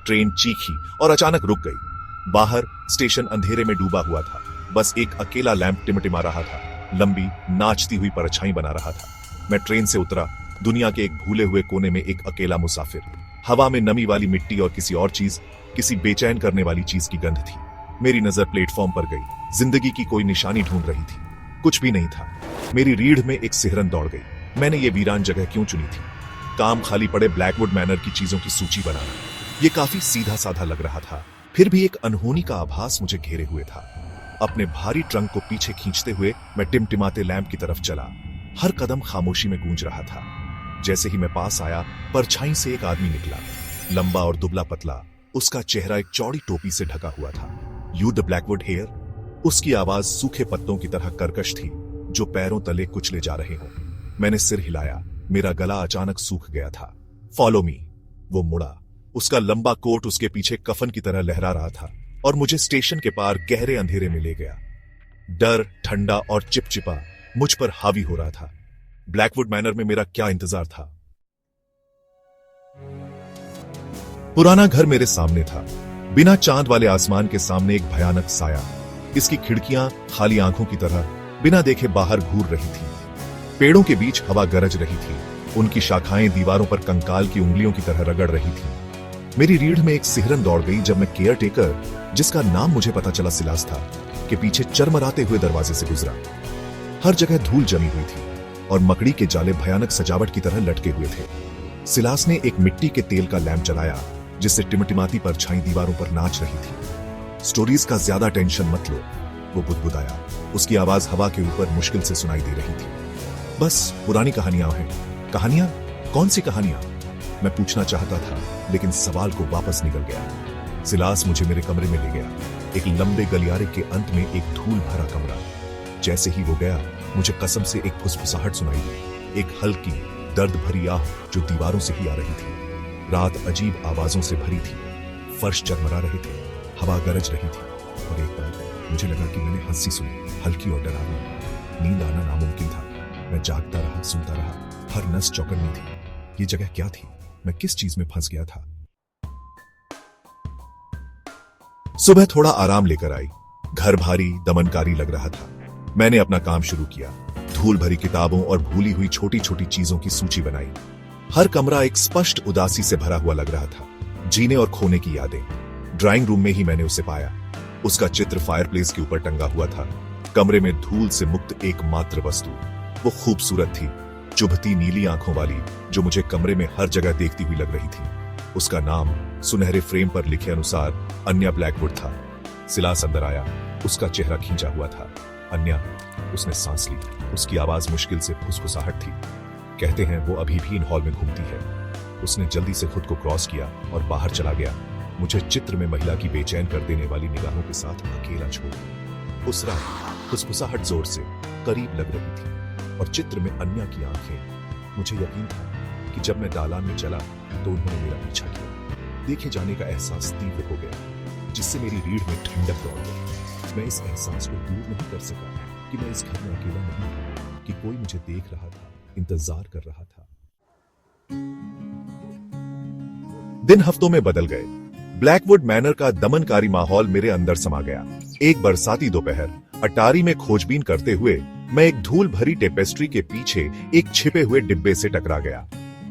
Train चीखी और अचानक रुक गई। बाहर स्टेशन अंधेरे में डूबा हुआ था। बस एक अकेला लैंप टिमटिमा रहा था, लंबी नाचती हुई परछाई बना रहा था। मैं ट्रेन से उतरा, दुनिया के एक भूले हुए कोने में एक अकेला मुसाफिर। हवा में नमी वाली मिट्टी और किसी और चीज, किसी बेचैन करने वाली चीज की गंध थी। मेरी नजर प्लेटफॉर्म पर गई। जिंदगी की कोई निशानी ढूंढ रही थी। कुछ भी नहीं था। मेरी रीढ़ में एक सिहरन दौड़ गई। मैंने ये वीरान जगह क्यों चुनी थी? काम खाली पड़े ब्लैकवुड मैनर की चीजों की सूची बनाना। ये काफी सीधा साधा लग रहा था, फिर भी एक अनहोनी का आभास मुझे घेरे हुए था। अपने भारी ट्रंक को पीछे खींचते हुए मैं टिमटिमाते लैंप की तरफ चला। हर कदम खामोशी में गूंज रहा था। जैसे ही मैं पास आया, परछाई से एक आदमी निकला, लंबा और दुबला पतला। उसका चेहरा एक चौड़ी टोपी से ढका हुआ था। You the Blackwood heir? उसकी आवाज सूखे पत्तों की तरह कर्कश थी, जो पैरों तले कुचले जा रहे हों। मैंने सिर हिलाया, मेरा गला अचानक सूख गया था। Follow me. वो मुड़ा। उसका लंबा कोट उसके पीछे कफन की तरह लहरा रहा था और मुझे स्टेशन के पार गहरे अंधेरे में ले गया। डर, ठंडा और चिपचिपा मुझ पर हावी हो रहा था। ब्लैकवुड मैनर में मेरा क्या इंतजार था? पुराना घर मेरे सामने था, बिना चांद वाले आसमान के सामने एक भयानक साया। इसकी खिड़कियां खाली आंखों की तरह बिना देखे बाहर घूर रही थी। पेड़ों के बीच हवा गरज रही थी, उनकी शाखाएं दीवारों पर कंकाल की उंगलियों की तरह रगड़ रही थी। मेरी रीढ़ में एक सिहरन दौड़ गई जब मैं केयर टेकर, जिसका नाम मुझे पता चला सिलास था, के पीछे चरमराते हुए दरवाजे से गुजरा। हर जगह धूल जमी हुई थी और मकड़ी के जाले भयानक सजावट की तरह लटके हुए थे। सिलास ने एक मिट्टी के तेल का लैंप जलाया, जिससे टिमटिमाती परछाई दीवारों पर नाच रही थी। स्टोरीज का ज्यादा टेंशन मत लो, वो बुदबुदाया। उसकी आवाज हवा के ऊपर मुश्किल से सुनाई दे रही थी। बस पुरानी कहानियां हैं। कहानियां? कौन सी कहानियां? मैं पूछना चाहता था, लेकिन सवाल को वापस निकल गया। सिलास मुझे मेरे कमरे में ले गया। एक लंबे गलियारे के अंत में एक धूल भरा कमरा। जैसे ही वो गया, मुझे कसम से एक फुसफुसाहट सुनाई दी, एक हल्की दर्द भरी आह जो दीवारों से ही आ रही थी। रात अजीब आवाजों से भरी थी। फर्श चरमरा रहे थे, हवा गरज रही थी और एक बार मुझे लगा कि मैंने हंसी सुनी, हल्की और डरावनी। नींद आना नामुमकिन था। मैं जागता रहा, सुनता रहा। हर नस चौकन्नी थी। ये जगह क्या थी? मैं किस चीज में फंस गया था? सुबह थोड़ा आराम लेकर आई। घर भारी, दमनकारी लग रहा था। मैंने अपना काम शुरू किया। धूल भरी किताबों और भूली हुई छोटी छोटी चीजों की सूची बनाई। हर कमरा एक स्पष्ट उदासी से भरा हुआ लग रहा था। जीने और खोने की यादें। ड्राइंग रूम में ही मैंने उसे पाया। उसका चित्र फायरप्लेस के ऊपर टंगा हुआ था। कमरे में धूल से मुक्त एकमात्र वस्तु। वो खूबसूरत थी, चुभती नीली आंखों वाली, जो मुझे कमरे में हर जगह देखती हुई लग रही थी। उसका नाम सुनहरे फ्रेम पर लिखे अनुसार अन्या ब्लैकवुड था। सिलास अंदर आया। उसका चेहरा खींचा हुआ था। अन्या, उसने सांस ली। उसकी आवाज मुश्किल से फुसफुसाहट थी। कहते हैं वो अभी भी इन हॉल में घूमती है। उसने जल्दी से खुद को क्रॉस किया और बाहर चला गया, मुझे चित्र में महिला की बेचैन कर देने वाली निगाहों के साथ अकेला छोड़। उस रात फुसफुसाहट जोर से करीब लग रही थी और चित्र में अन्या की आंखें। मुझे यकीन था कि जब मैं दालान में चला तो उन्होंने मेरा पीछा किया। देखे जाने का एहसास तीव्र हो गया, जिससे मेरी रीढ़ में ठंडक दौड़ गई। मैं इस एहसास को दूर नहीं कर सका कि मैं इस घर में अकेला नहीं था, कि कोई मुझे देख रहा था, इंतजार कर रहा था। दिन हफ्तों में बदल गए। ब्लैकवुड मैनर का दमनकारी माहौल मेरे अंदर समा गया। एक बरसाती दोपहर, अटारी में खोजबीन करते हुए मैं एक धूल भरी टेपेस्ट्री के पीछे एक छिपे हुए डिब्बे से टकरा गया।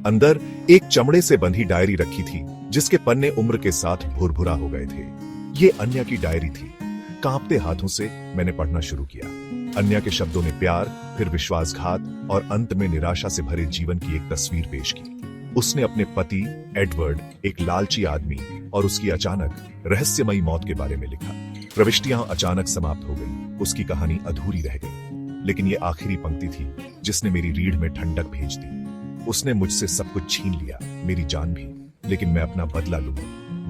अंदर एक चमड़े से बंधी डायरी रखी थी, जिसके पन्ने उम्र के साथ भुरभुरा हो गए थे। ये अन्या की डायरी थी। कांपते हाथों से मैंने पढ़ना शुरू किया। अन्या के शब्दों ने प्यार, फिर विश्वासघात और अंत में निराशा से भरे जीवन की एक तस्वीर पेश की। उसने अपने पति एडवर्ड, एक लालची आदमी, और उसकी अचानक रहस्यमयी मौत के बारे में लिखा। प्रविष्टियां अचानक समाप्त हो गई। उसकी कहानी अधूरी रह गई। लेकिन ये आखिरी पंक्ति थी जिसने मेरी रीढ़ में ठंडक भेज दी। उसने मुझसे सब कुछ छीन लिया, मेरी जान भी, लेकिन मैं अपना बदला लूंगा,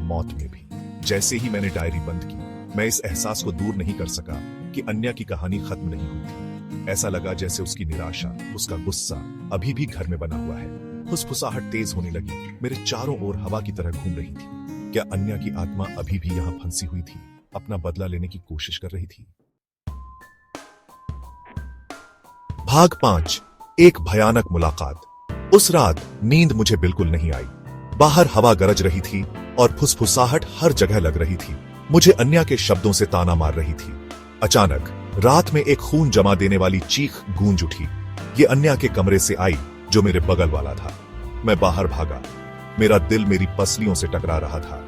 मौत में भी। जैसे ही मैंने डायरी बंद की, मैं इस एहसास को दूर नहीं कर सका कि अन्या की कहानी खत्म नहीं हुई थी। ऐसा लगा जैसे उसकी निराशा, उसका गुस्सा अभी भी घर में बना हुआ है। फुसफुसाहट तेज होने लगी, मेरे चारों ओर हवा की तरह घूम रही थी। क्या अन्या की आत्मा अभी भी यहां फंसी हुई थी, अपना बदला लेने की कोशिश कर रही थी? भाग 5, एक भयानक मुलाकात। उस रात नींद मुझे बिल्कुल नहीं आई। बाहर हवा गरज रही थी, और फुसफुसाहट हर जगह लग रही थी। मुझे अन्या के शब्दों से ताना मार रही थी। अचानक रात में एक खून जमा देने वाली चीख गूंज उठी। ये अन्या के कमरे से आई, जो मेरे बगल वाला था। मैं बाहर भागा। मेरा दिल मेरी पसलियों से टकरा रहा था।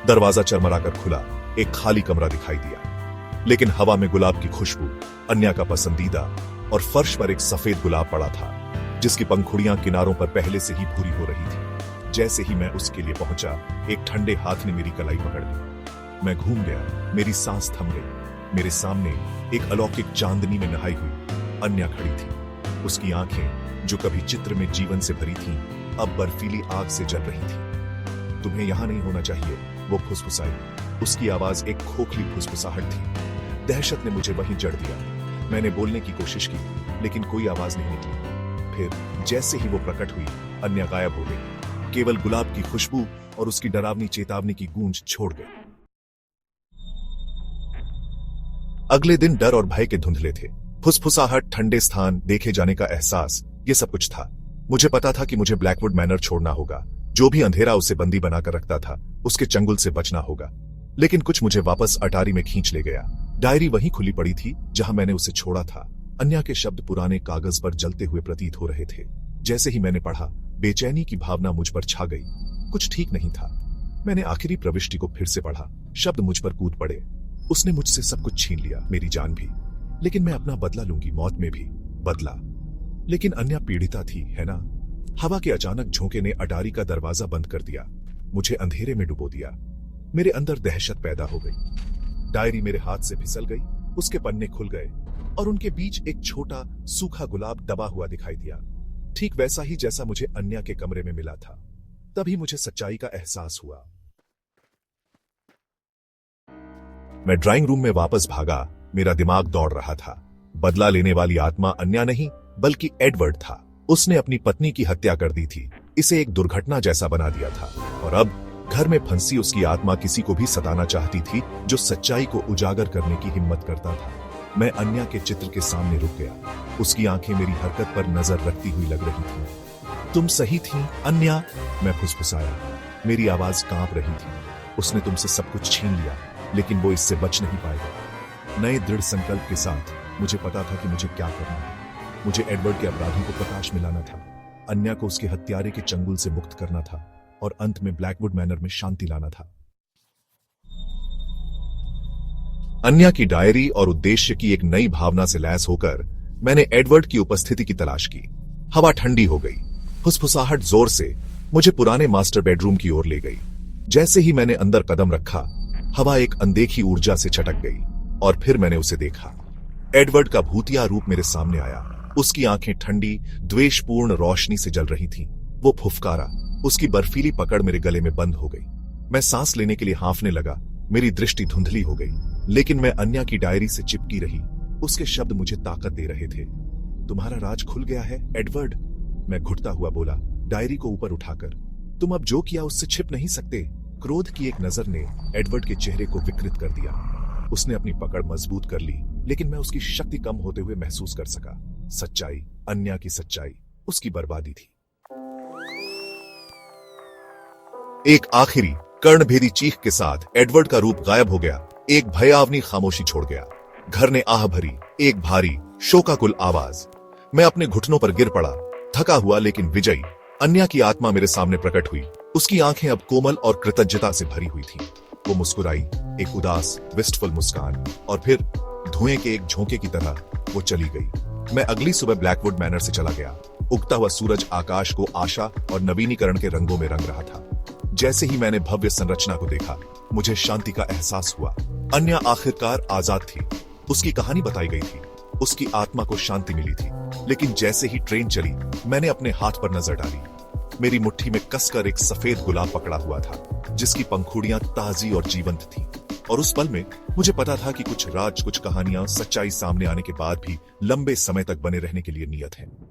दरवाजा चरमराकर खुला। एक खाली कमरा दिखाई दिया, लेकिन हवा में गुलाब की खुशबू, अन्या का पसंदीदा, और फर्श पर एक सफेद गुलाब पड़ा था, जिसकी पंखुड़ियां किनारों पर पहले से ही भूरी हो रही थी। जैसे ही मैं उसके लिए पहुंचा, एक ठंडे हाथ ने मेरी कलाई पकड़ ली। मैं घूम गया। मेरी सांस थम गई। मेरे सामने एक अलौकिक चांदनी में नहाई हुई अन्या खड़ी थी। उसकी आंखें, जो कभी चित्र में जीवन से भरी थीं, अब बर्फीली आग से जल रही थी। तुम्हें यहां नहीं होना चाहिए, वो फुसफुसाई। उसकी आवाज एक खोखली फुसफुसाहट थी। दहशत ने मुझे वहीं जड़ दिया। मैंने बोलने की कोशिश की, लेकिन कोई आवाज नहीं निकली। फिर जैसे ही वो प्रकट हुई, अन्या गायब हो गई। केवल गुलाब की खुशबू और उसकी डरावनी चेतावनी की गूंज छोड़ गई। अगले दिन डर और भय के धुंधले थे। फुसफुसाहट, ठंडे स्थान, देखे जाने का एहसास, ये सब कुछ था। मुझे पता था कि मुझे ब्लैकवुड मैनर छोड़ना होगा। जो भी अंधेरा उसे बंदी बनाकर रखता था, उसके चंगुल से बचना होगा। लेकिन कुछ मुझे वापस अटारी में खींच ले गया। डायरी वहीं खुली पड़ी थी जहां मैंने उसे छोड़ा था। अन्या के शब्द पुराने कागज पर जलते हुए प्रतीत हो रहे थे। जैसे ही मैंने पढ़ा, बेचैनी की भावना मुझ पर छा गई। कुछ ठीक नहीं था। मैंने आखिरी प्रविष्टि को फिर से पढ़ा। शब्द मुझ पर कूद पड़े। उसने मुझसे सब कुछ छीन लिया, मेरी जान भी। लेकिन मैं अपना बदला लूंगी, मौत में भी बदला। लेकिन अन्या पीड़िता थी, है ना? हवा के अचानक झोंके ने अटारी का दरवाजा बंद कर दिया। मुझे अंधेरे में डुबो दिया। मेरे अंदर दहशत पैदा हो गई। डायरी मेरे हाथ से फिसल गई। उसके पन्ने खुल गए और उनके बीच एक छोटा सूखा गुलाब दबा हुआ दिखाई दिया, ठीक वैसा ही जैसा मुझे अन्या के कमरे में मिला था। तभी मुझे सच्चाई का एहसास हुआ। मैं ड्राइंग रूम में वापस भागा। मेरा दिमाग दौड़ रहा था। बदला लेने वाली आत्मा अन्या नहीं, बल्कि एडवर्ड था। उसने अपनी पत्नी की हत्या कर दी थी, इसे एक दुर्घटना जैसा बना दिया था। और अब घर में फंसी उसकी आत्मा किसी को भी सताना चाहती थी, जो सच्चाई को उजागर करने की हिम्मत करता था। मैं अन्या के चित्र के सामने रुक गया। उसकी आंखें मेरी हरकत पर नजर रखती हुई लग रही थीं। तुम सही थी अन्या, मैं फुसफुसाया। मेरी आवाज कांप रही थी। उसने तुमसे सब कुछ छीन लिया, लेकिन वो इससे बच नहीं पाएगा। नए दृढ़ संकल्प के साथ मुझे पता था कि मुझे क्या करना है। मुझे एडवर्ड के अपराधों को प्रकाश में लाना था, अन्या को उसके हत्यारे के चंगुल से मुक्त करना था, और अंत में ब्लैकवुड मैनर में शांति लाना था। अन्या की डायरी और उद्देश्य की एक नई भावना से लैस होकर मैंने एडवर्ड की उपस्थिति की तलाश की। हवा ठंडी हो गई। फुसफुसाहट जोर से मुझे पुराने मास्टर बेडरूम की ओर ले गई। जैसे ही मैंने अंदर कदम रखा, हवा एक अनदेखी ऊर्जा से छटक गई, और फिर मैंने उसे देखा। एडवर्ड का भूतिया रूप मेरे सामने आया। उसकी आंखें ठंडी, द्वेषपूर्ण रोशनी से जल रही थीं। वो फुफकारा। उसकी बर्फीली पकड़ मेरे गले में बंद हो गई। मैं सांस लेने के लिए हांफने लगा। मेरी दृष्टि धुंधली हो गई, लेकिन मैं अन्या की डायरी से चिपकी रही। उसके शब्द मुझे ताकत दे रहे थे। तुम्हारा राज खुल गया है एडवर्ड, मैं घुटता हुआ बोला, डायरी को ऊपर उठाकर। तुम अब जो किया उससे छिप नहीं सकते। क्रोध की एक नजर ने एडवर्ड के चेहरे को विकृत कर दिया। उसने अपनी पकड़ मजबूत कर ली, लेकिन मैं उसकी शक्ति कम होते हुए महसूस कर सका। सच्चाई, अन्या की सच्चाई, उसकी बर्बादी थी। एक आखिरी कर्णभेदी चीख के साथ एडवर्ड का रूप गायब हो गया। एक भयावनी खामोशी छोड़ गया। घर ने आह भरी, एक भारी शोकाकुल आवाज। मैं अपने घुटनों पर गिर पड़ा, थका हुआ लेकिन विजयी। अन्या की आत्मा मेरे सामने प्रकट हुई। उसकी आंखें अब कोमल और कृतज्ञता से भरी हुई थीं। वो मुस्कुराई, एक उदास, विस्टफुल मुस्कान, और फिर धुएं के एक झोंके की तरह वो चली गई। मैं अगली सुबह ब्लैकवुड मैनर से चला गया। उगता हुआ सूरज आकाश को आशा और नवीनीकरण के रंगों में रंग रहा था। जैसे ही मैंने भव्य संरचना को देखा, मुझे शांति का एहसास हुआ। अन्या आखिरकार आजाद थी। उसकी कहानी बताई गई थी। उसकी आत्मा को शांति मिली थी। लेकिन जैसे ही ट्रेन चली, मैंने अपने हाथ पर नजर डाली। मेरी मुट्ठी में कसकर एक सफेद गुलाब पकड़ा हुआ था, जिसकी पंखुड़ियां ताजी और जीवंत थीं। और उस पल में मुझे पता था कि कुछ राज, कुछ कहानियां सच्चाई सामने आने के बाद भी लंबे समय तक बने रहने के लिए नियत हैं।